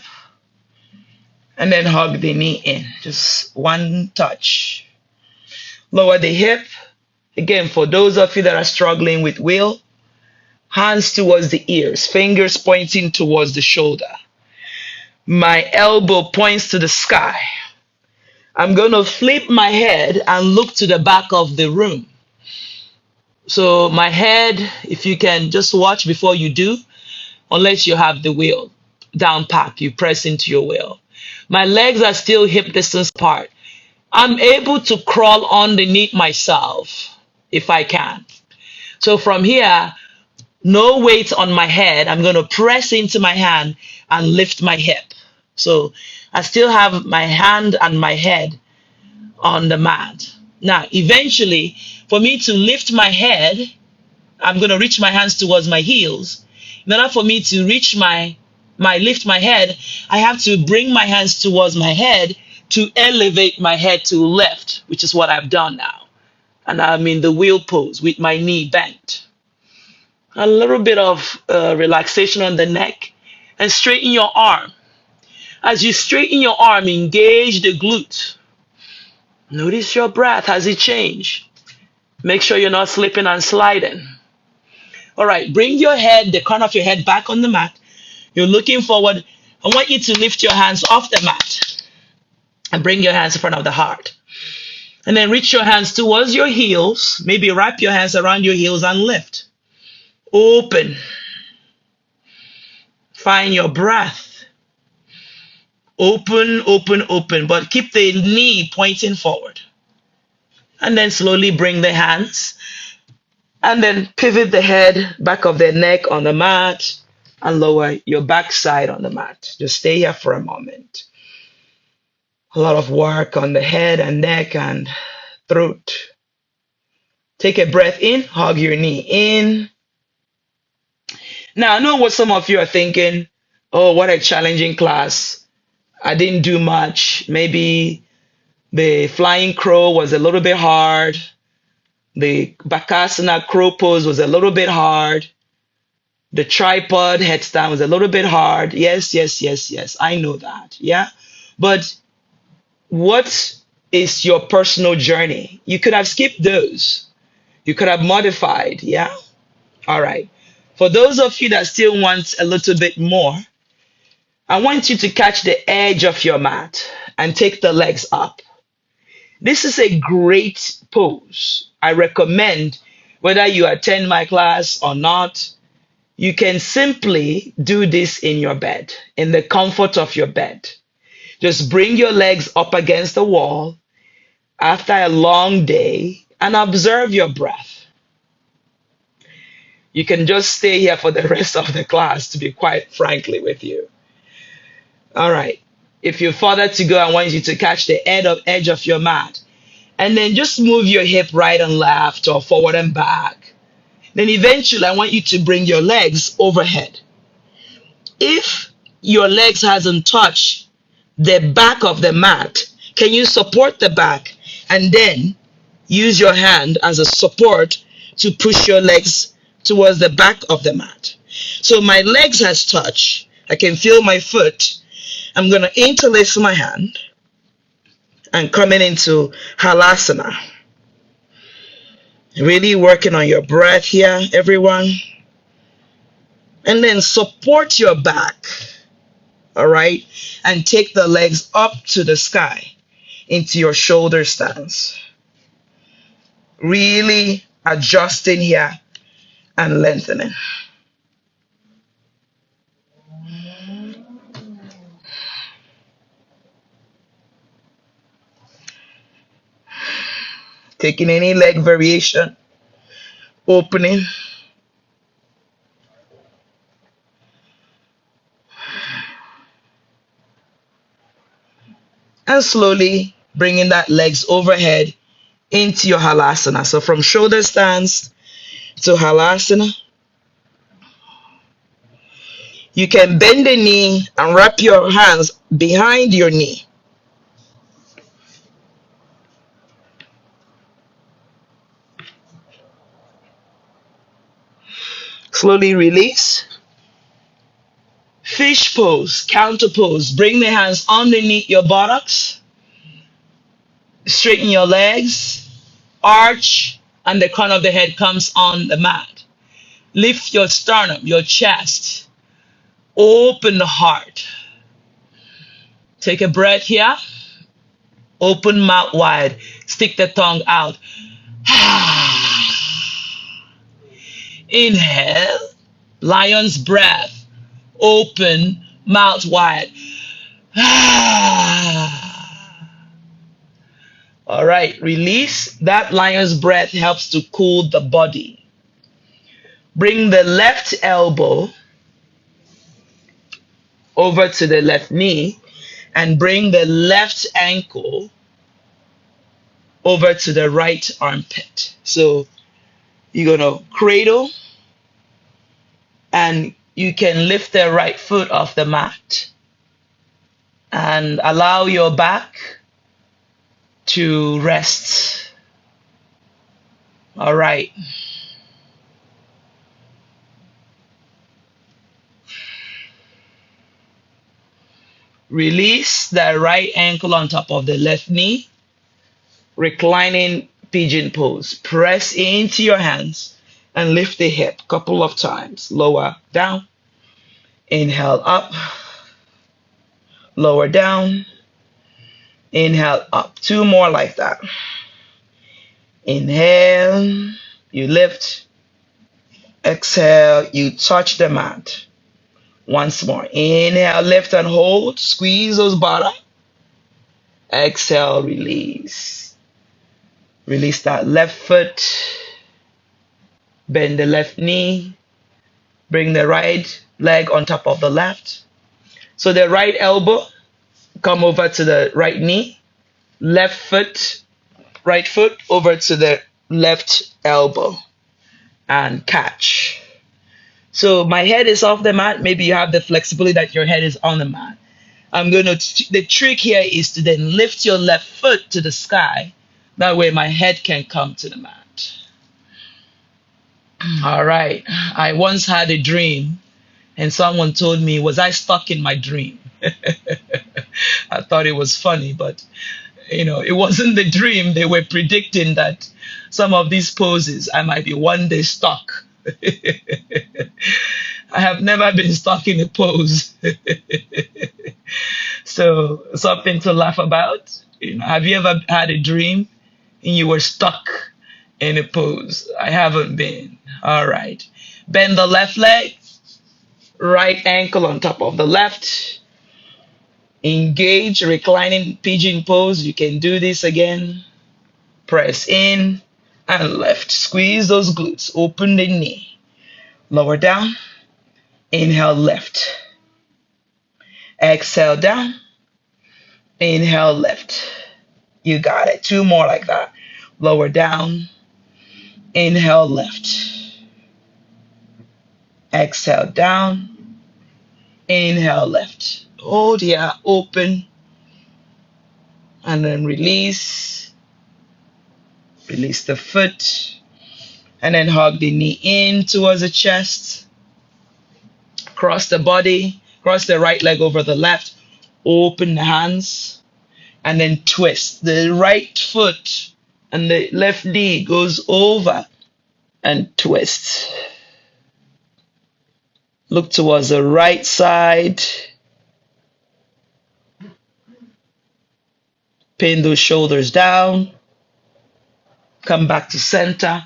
And then hug the knee in. Just one touch. Lower the hip. Again, for those of you that are struggling with will, hands towards the ears, fingers pointing towards the shoulder. My elbow points to the sky. I'm going to flip my head and look to the back of the room. So my head, if you can just watch before you do, unless you have the wheel down pat, you press into your wheel. My legs are still hip distance apart. I'm able to crawl underneath myself if I can. So from here, no weight on my head. I'm going to press into my hand and lift my hip. So I still have my hand and my head on the mat. Now, eventually, for me to lift my head, I'm going to reach my hands towards my heels. In order for me to reach lift my head, I have to bring my hands towards my head to elevate my head to left, which is what I've done now. And I'm in the wheel pose with my knee bent. A little bit of relaxation on the neck and straighten your arm. As you straighten your arm, engage the glute. Notice your breath as it changes. Make sure you're not slipping and sliding. All right, bring your head, the corner of your head back on the mat. You're looking forward. I want you to lift your hands off the mat and bring your hands in front of the heart. And then reach your hands towards your heels. Maybe wrap your hands around your heels and lift. Open. Find your breath. Open, open, open. But keep the knee pointing forward. And then slowly bring the hands. And then pivot the head, back of the neck on the mat. And lower your backside on the mat. Just stay here for a moment. A lot of work on the head and neck and throat. Take a breath in, hug your knee in. Now, I know what some of you are thinking. Oh, what a challenging class. I didn't do much. Maybe the flying crow was a little bit hard. The Bakasana crow pose was a little bit hard. The tripod headstand was a little bit hard. Yes, yes, yes, yes. I know that. Yeah. But what is your personal journey? You could have skipped those. You could have modified. Yeah. All right. For those of you that still want a little bit more, I want you to catch the edge of your mat and take the legs up. This is a great pose. I recommend, whether you attend my class or not, you can simply do this in your bed, in the comfort of your bed. Just bring your legs up against the wall after a long day and observe your breath. You can just stay here for the rest of the class, to be quite frankly with you. All right. If you're further to go, I want you to catch the edge of your mat. And then just move your hip right and left or forward and back. Then eventually, I want you to bring your legs overhead. If your legs hasn't touched the back of the mat, can you support the back and then use your hand as a support to push your legs towards the back of the mat? So my legs has touched. I can feel my foot. I'm going to interlace my hand and coming into halasana. Really working on your breath here, everyone. And then support your back. All right. And take the legs up to the sky into your shoulder stance. Really adjusting here and lengthening. Taking any leg variation, opening. And slowly bringing that legs overhead into your halasana. So from shoulder stance to halasana. You can bend the knee and wrap your hands behind your knee. Slowly release. Fish pose, counter pose. Bring the hands underneath your buttocks. Straighten your legs. Arch, and the crown of the head comes on the mat. Lift your sternum, your chest. Open the heart. Take a breath here. Open mouth wide. Stick the tongue out. Inhale. Lion's breath. Open mouth wide. All right, release. That lion's breath helps to cool the body. Bring the left elbow over to the left knee and bring the left ankle over to the right armpit. So you're going to cradle and you can lift the right foot off the mat and allow your back to rest. All right. Release the right ankle on top of the left knee. Reclining pigeon pose. Press into your hands and lift the hip a couple of times. Lower down. Inhale up. Lower down. Inhale up. Two more like that. Inhale, you lift. Exhale, you touch the mat. Once more. Inhale, lift and hold. Squeeze those bottom. Exhale, release. Release that left foot. Bend the left knee. Bring the right leg on top of the left. So the right elbow, come over to the right knee. Left foot, right foot over to the left elbow. And catch. So my head is off the mat. Maybe you have the flexibility that your head is on the mat. The trick here is to then lift your left foot to the sky. That way my head can come to the mat. All right. I once had a dream and someone told me, was I stuck in my dream? I thought it was funny, but it wasn't the dream. They were predicting that some of these poses, I might be one day stuck. I have never been stuck in a pose. So something to laugh about. Have you ever had a dream and you were stuck in a pose? I haven't been. All right. Bend the left leg, right ankle on top of the left. Engage reclining pigeon pose. You can do this again. Press in and left. Squeeze those glutes. Open the knee. Lower down. Inhale, left. Exhale, down. Inhale, left. You got it. 2 more like that. Lower down. Inhale, left. Exhale, down. Inhale, left. Hold here, open. And then release. Release the foot. And then hug the knee in towards the chest. Cross the body. Cross the right leg over the left. Open the hands. And then twist. The right foot and the left knee goes over and twist. Look towards the right side. Pin those shoulders down. Come back to center.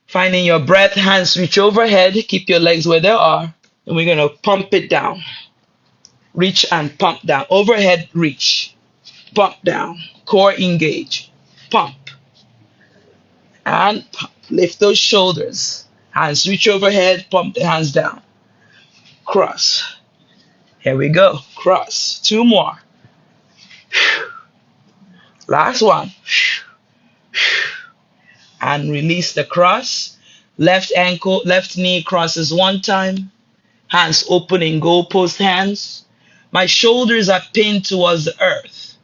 Finding your breath, hands reach overhead. Keep your legs where they are. And we're going to pump it down. Reach and pump down. Overhead, reach. Pump down. Core engage. Pump. And pump. Lift those shoulders. Hands reach overhead. Pump the hands down. Cross. Here we go. Cross. 2 more. Last one. And release the cross. Left ankle, left knee crosses 1 time. Hands open in goalpost hands. My shoulders are pinned towards the earth.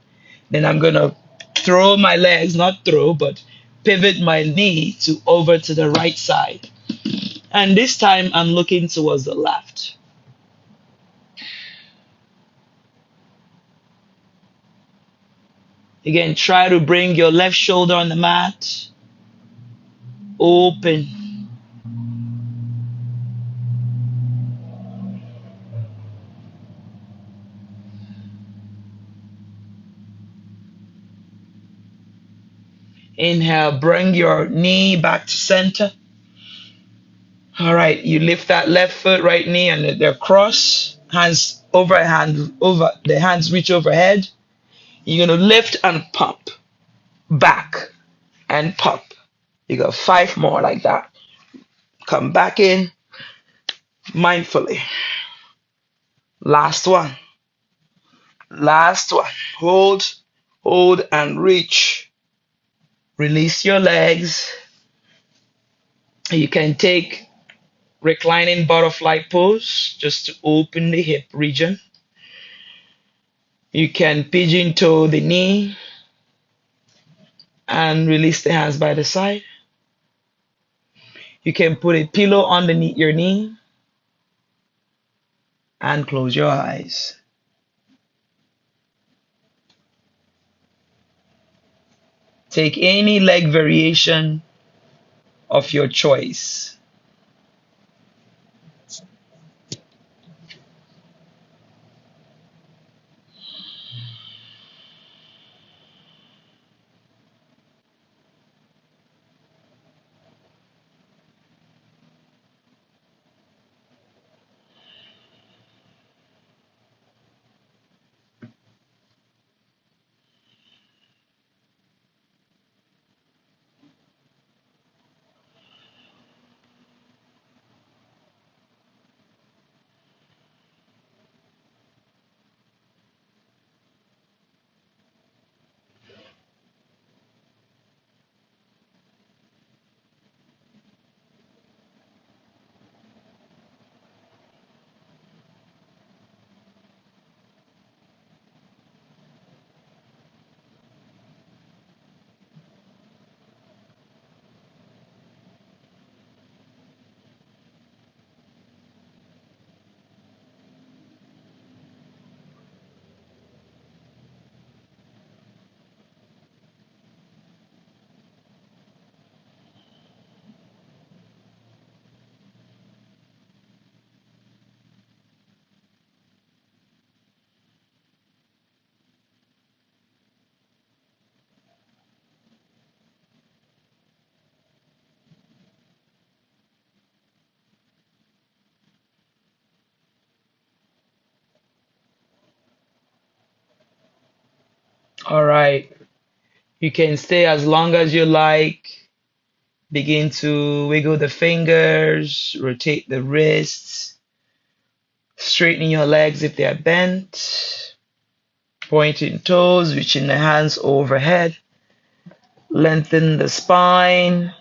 Then I'm going to throw my legs, not throw, but pivot my knee over to the right side. And this time I'm looking towards the left. Again, try to bring your left shoulder on the mat. Open. Inhale, bring your knee back to center. All right, you lift that left foot, right knee, and they're cross. Hands over, the hands reach overhead. You're going to lift and pump. Back and pump. You got 5 more like that. Come back in mindfully. Last one. Last one. Hold, and reach. Release your legs. You can take reclining butterfly pose just to open the hip region. You can pigeon toe the knee and release the hands by the side. You can put a pillow underneath your knee and close your eyes. Take any leg variation of your choice. All right. You can stay as long as you like. Begin to wiggle the fingers, rotate the wrists, straightening your legs if they are bent, pointing toes, reaching the hands overhead, lengthen the spine,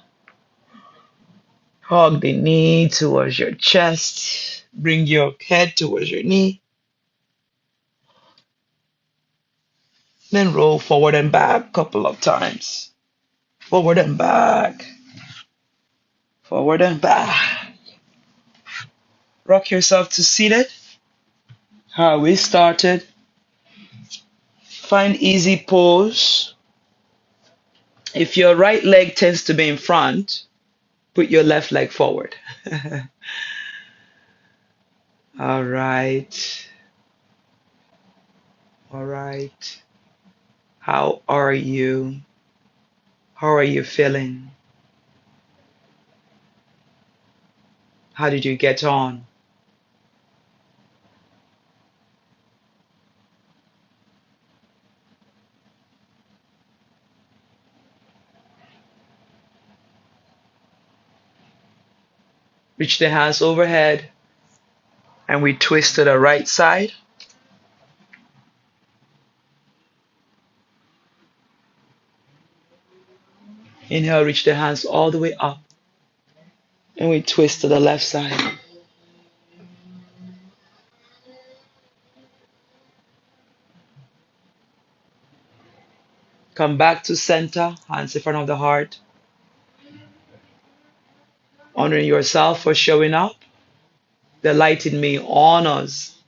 hug the knee towards your chest, bring your head towards your knee, then roll forward and back a couple of times. Forward and back, forward and back. Rock yourself to seated. How we started. Find easy pose. If your right leg tends to be in front, put your left leg forward. All right. All right. How are you? How are you feeling? How did you get on? Reach the hands overhead and we twist to the right side. Inhale, reach the hands all the way up and we twist to the left side. Come back to center, hands in front of the heart. Honoring yourself for showing up. The light in me honors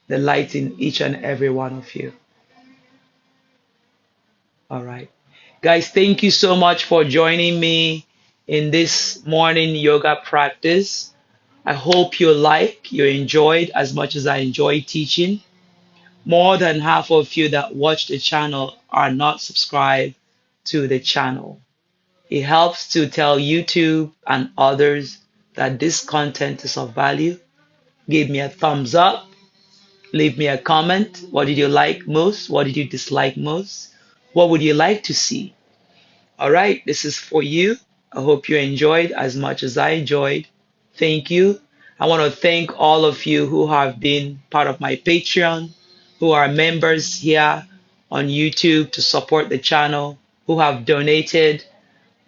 the light in each and every one of you. All right. Guys, thank you so much for joining me in this morning yoga practice. I hope you enjoyed as much as I enjoyed teaching. More than half of you that watch the channel are not subscribed to the channel. It helps to tell YouTube and others that this content is of value. Give me a thumbs up. Leave me a comment. What did you like most? What did you dislike most? What would you like to see? All right, this is for you. I hope you enjoyed as much as I enjoyed. Thank you. I want to thank all of you who have been part of my Patreon, who are members here on YouTube to support the channel, who have donated.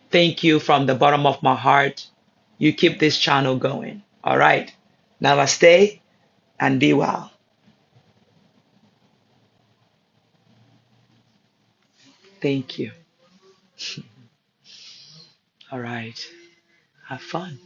Thank you from the bottom of my heart. You keep this channel going. All right. Namaste and be well. Thank you. All right. Have fun.